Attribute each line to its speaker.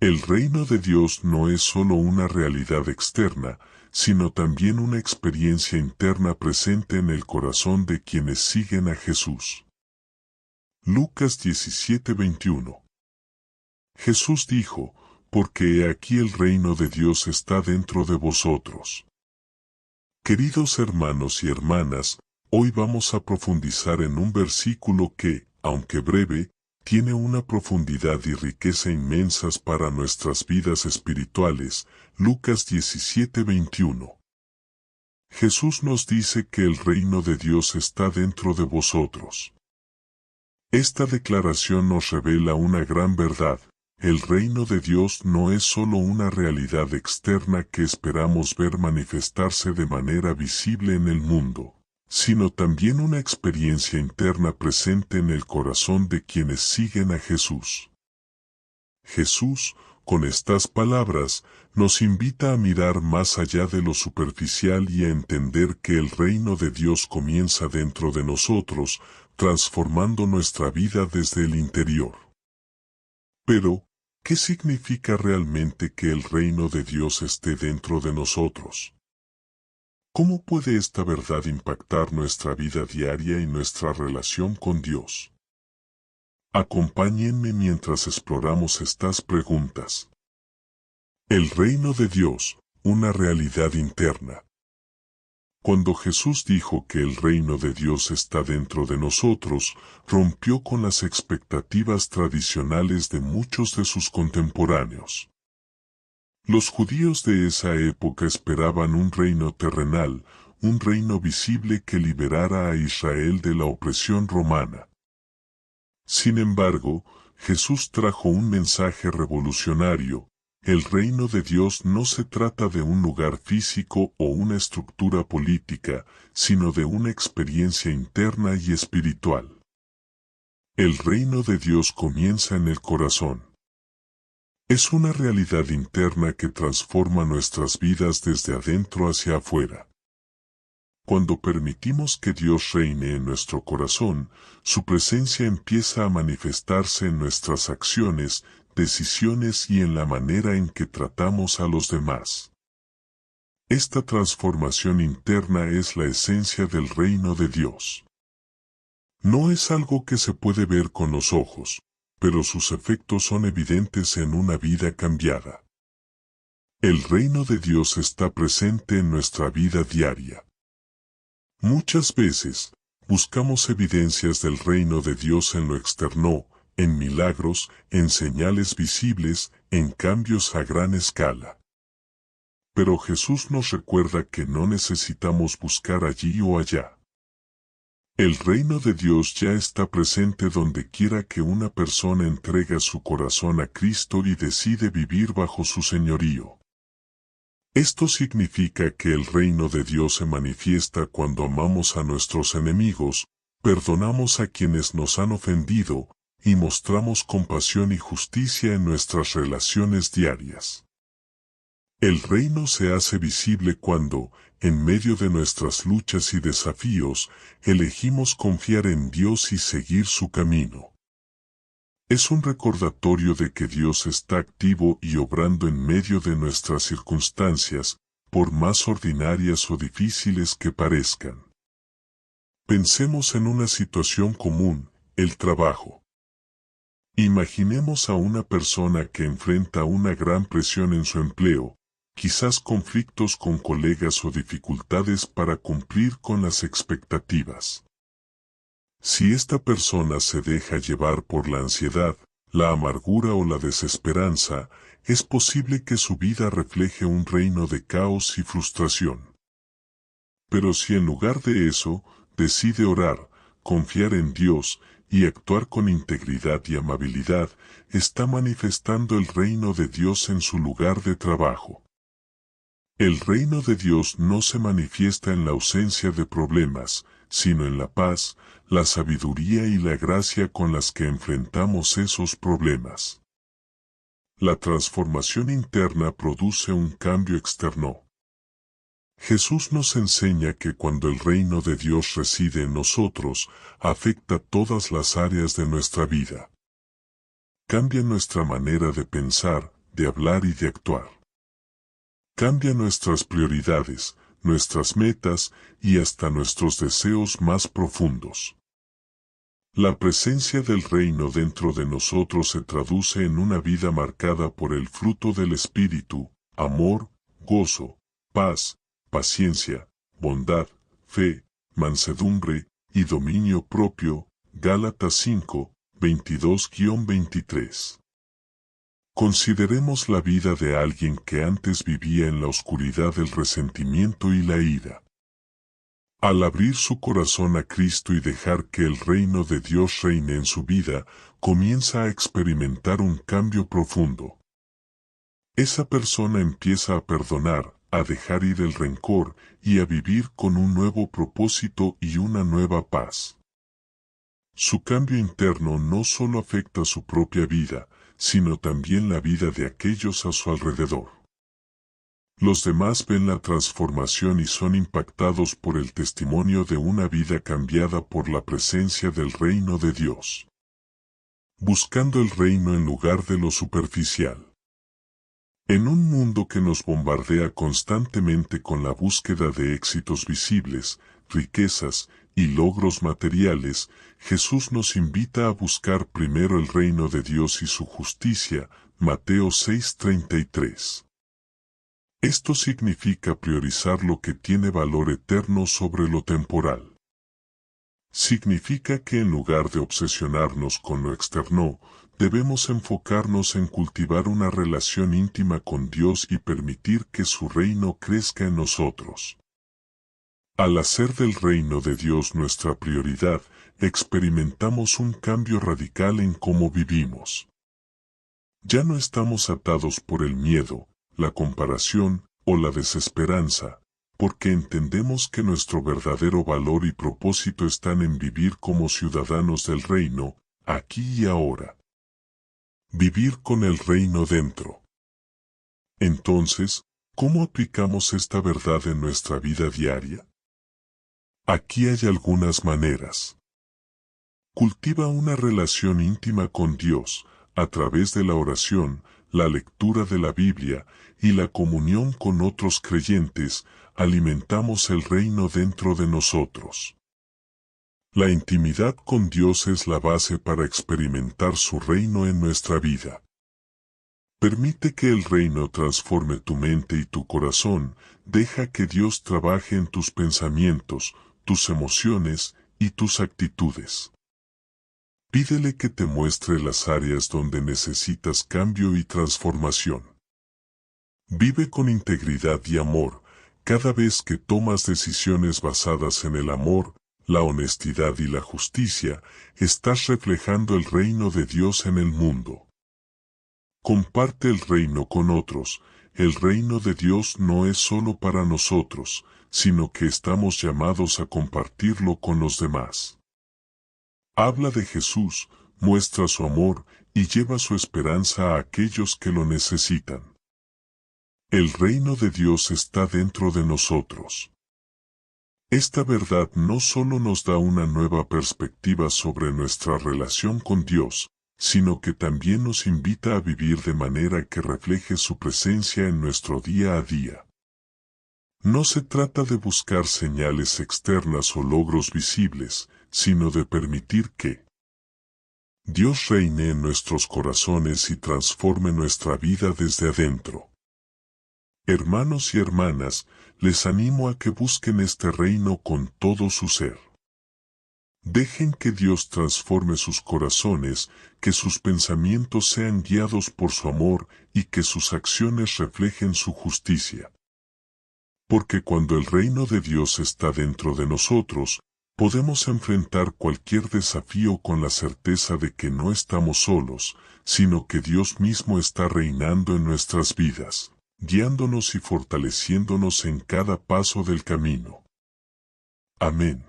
Speaker 1: El reino de Dios no es solo una realidad externa, sino también una experiencia interna presente en el corazón de quienes siguen a Jesús. Lucas 17:21. Jesús dijo, porque he aquí el reino de Dios está dentro de vosotros. Queridos hermanos y hermanas, hoy vamos a profundizar en un versículo que, aunque breve, tiene una profundidad y riqueza inmensas para nuestras vidas espirituales. Lucas 17:21. Jesús nos dice que el reino de Dios está dentro de vosotros. Esta declaración nos revela una gran verdad. El reino de Dios no es solo una realidad externa que esperamos ver manifestarse de manera visible en el mundo, sino también una experiencia interna presente en el corazón de quienes siguen a Jesús. Jesús, con estas palabras, nos invita a mirar más allá de lo superficial y a entender que el reino de Dios comienza dentro de nosotros, transformando nuestra vida desde el interior. Pero, ¿qué significa realmente que el reino de Dios esté dentro de nosotros? ¿Cómo puede esta verdad impactar nuestra vida diaria y nuestra relación con Dios? Acompáñenme mientras exploramos estas preguntas. El reino de Dios, una realidad interna. Cuando Jesús dijo que el reino de Dios está dentro de nosotros, rompió con las expectativas tradicionales de muchos de sus contemporáneos. Los judíos de esa época esperaban un reino terrenal, un reino visible que liberara a Israel de la opresión romana. Sin embargo, Jesús trajo un mensaje revolucionario. El reino de Dios no se trata de un lugar físico o una estructura política, sino de una experiencia interna y espiritual. El reino de Dios comienza en el corazón. Es una realidad interna que transforma nuestras vidas desde adentro hacia afuera. Cuando permitimos que Dios reine en nuestro corazón, su presencia empieza a manifestarse en nuestras acciones, decisiones y en la manera en que tratamos a los demás. Esta transformación interna es la esencia del reino de Dios. No es algo que se puede ver con los ojos, pero sus efectos son evidentes en una vida cambiada. El reino de Dios está presente en nuestra vida diaria. Muchas veces, buscamos evidencias del reino de Dios en lo externo, en milagros, en señales visibles, en cambios a gran escala. Pero Jesús nos recuerda que no necesitamos buscar allí o allá. El reino de Dios ya está presente donde quiera que una persona entrega su corazón a Cristo y decide vivir bajo su señorío. Esto significa que el reino de Dios se manifiesta cuando amamos a nuestros enemigos, perdonamos a quienes nos han ofendido, y mostramos compasión y justicia en nuestras relaciones diarias. El reino se hace visible cuando, en medio de nuestras luchas y desafíos, elegimos confiar en Dios y seguir su camino. Es un recordatorio de que Dios está activo y obrando en medio de nuestras circunstancias, por más ordinarias o difíciles que parezcan. Pensemos en una situación común, el trabajo. Imaginemos a una persona que enfrenta una gran presión en su empleo, quizás conflictos con colegas o dificultades para cumplir con las expectativas. Si esta persona se deja llevar por la ansiedad, la amargura o la desesperanza, es posible que su vida refleje un reino de caos y frustración. Pero si en lugar de eso, decide orar, confiar en Dios y actuar con integridad y amabilidad, está manifestando el reino de Dios en su lugar de trabajo. El reino de Dios no se manifiesta en la ausencia de problemas, sino en la paz, la sabiduría y la gracia con las que enfrentamos esos problemas. La transformación interna produce un cambio externo. Jesús nos enseña que cuando el reino de Dios reside en nosotros, afecta todas las áreas de nuestra vida. Cambia nuestra manera de pensar, de hablar y de actuar. Cambia nuestras prioridades, nuestras metas y hasta nuestros deseos más profundos. La presencia del reino dentro de nosotros se traduce en una vida marcada por el fruto del Espíritu: amor, gozo, paz, paciencia, bondad, fe, mansedumbre y dominio propio. Gálatas 5, 22-23. Consideremos la vida de alguien que antes vivía en la oscuridad del resentimiento y la ira. Al abrir su corazón a Cristo y dejar que el reino de Dios reine en su vida, comienza a experimentar un cambio profundo. Esa persona empieza a perdonar, a dejar ir el rencor y a vivir con un nuevo propósito y una nueva paz. Su cambio interno no solo afecta su propia vida, sino también la vida de aquellos a su alrededor. Los demás ven la transformación y son impactados por el testimonio de una vida cambiada por la presencia del reino de Dios. Buscando el reino en lugar de lo superficial. En un mundo que nos bombardea constantemente con la búsqueda de éxitos visibles, riquezas y logros materiales, Jesús nos invita a buscar primero el reino de Dios y su justicia. Mateo 6:33. Esto significa priorizar lo que tiene valor eterno sobre lo temporal. Significa que en lugar de obsesionarnos con lo externo, debemos enfocarnos en cultivar una relación íntima con Dios y permitir que su reino crezca en nosotros. Al hacer del reino de Dios nuestra prioridad, experimentamos un cambio radical en cómo vivimos. Ya no estamos atados por el miedo, la comparación o la desesperanza, porque entendemos que nuestro verdadero valor y propósito están en vivir como ciudadanos del reino, aquí y ahora. Vivir con el reino dentro. Entonces, ¿cómo aplicamos esta verdad en nuestra vida diaria? Aquí hay algunas maneras. Cultiva una relación íntima con Dios, a través de la oración, la lectura de la Biblia y la comunión con otros creyentes, alimentamos el reino dentro de nosotros. La intimidad con Dios es la base para experimentar su reino en nuestra vida. Permite que el reino transforme tu mente y tu corazón, deja que Dios trabaje en tus pensamientos, tus emociones y tus actitudes. Pídele que te muestre las áreas donde necesitas cambio y transformación. Vive con integridad y amor. Cada vez que tomas decisiones basadas en el amor, la honestidad y la justicia, estás reflejando el reino de Dios en el mundo. Comparte el reino con otros. El reino de Dios no es solo para nosotros, sino que estamos llamados a compartirlo con los demás. Habla de Jesús, muestra su amor y lleva su esperanza a aquellos que lo necesitan. El reino de Dios está dentro de nosotros. Esta verdad no solo nos da una nueva perspectiva sobre nuestra relación con Dios, sino que también nos invita a vivir de manera que refleje su presencia en nuestro día a día. No se trata de buscar señales externas o logros visibles, sino de permitir que Dios reine en nuestros corazones y transforme nuestra vida desde adentro. Hermanos y hermanas, les animo a que busquen este reino con todo su ser. Dejen que Dios transforme sus corazones, que sus pensamientos sean guiados por su amor y que sus acciones reflejen su justicia. Porque cuando el reino de Dios está dentro de nosotros, podemos enfrentar cualquier desafío con la certeza de que no estamos solos, sino que Dios mismo está reinando en nuestras vidas, guiándonos y fortaleciéndonos en cada paso del camino. Amén.